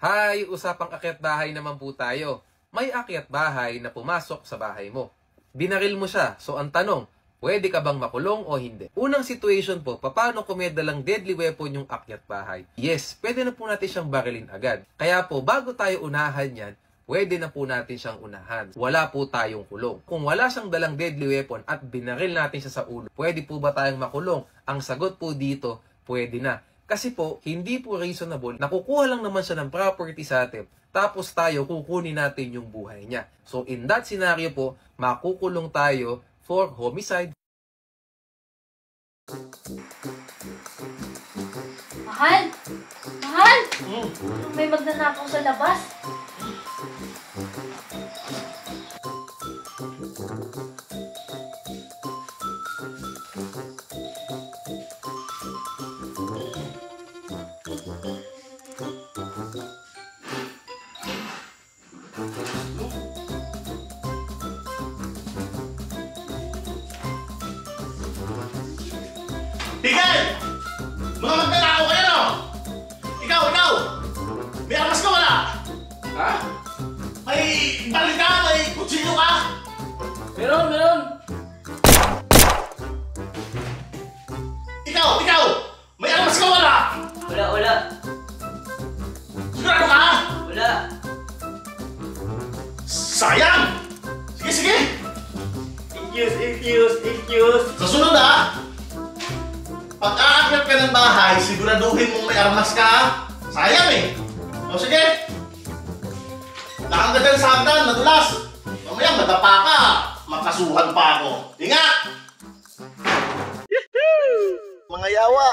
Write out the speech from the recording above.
Hay, usapang akyat bahay naman po tayo. May akyat bahay na pumasok sa bahay mo. Binaril mo siya, so ang tanong, pwede ka bang makulong o hindi? Unang situation po, paano kung may dalang deadly weapon yung akyat bahay? Yes, pwede na po natin siyang barilin agad. Kaya po, bago tayo unahan yan, pwede na po natin siyang unahan. Wala po tayong kulong. Kung wala siyang dalang deadly weapon at binaril natin siya sa ulo, pwede po ba tayong makulong? Ang sagot po dito, pwede na. Kasi po, hindi po reasonable, nakukuha lang naman siya ng property sa atin, tapos tayo kukunin natin yung buhay niya. So in that scenario po, makukulong tayo for homicide. Mahal! Mahal! May magnanakaw sa labas. Tigil! Mga magnanakaw kayo, no? Ikaw! May armas ka wala? Ha? May baril ka? May kutsilyo ka? Meron! Ikaw! May armas ka wala? Wala. Sigurado ka? Wala. Sayang! Sige! Excuse. Sa sunod, ha? Pag aakyat ka ng bahay, siguraduhin mong may armas ka, ha? Sayang eh! O sige! Nakang ka dyan sa hagdan, madulas! Mamaya madapa ka, makasuhan pa ako. Ingat! Mga yawa!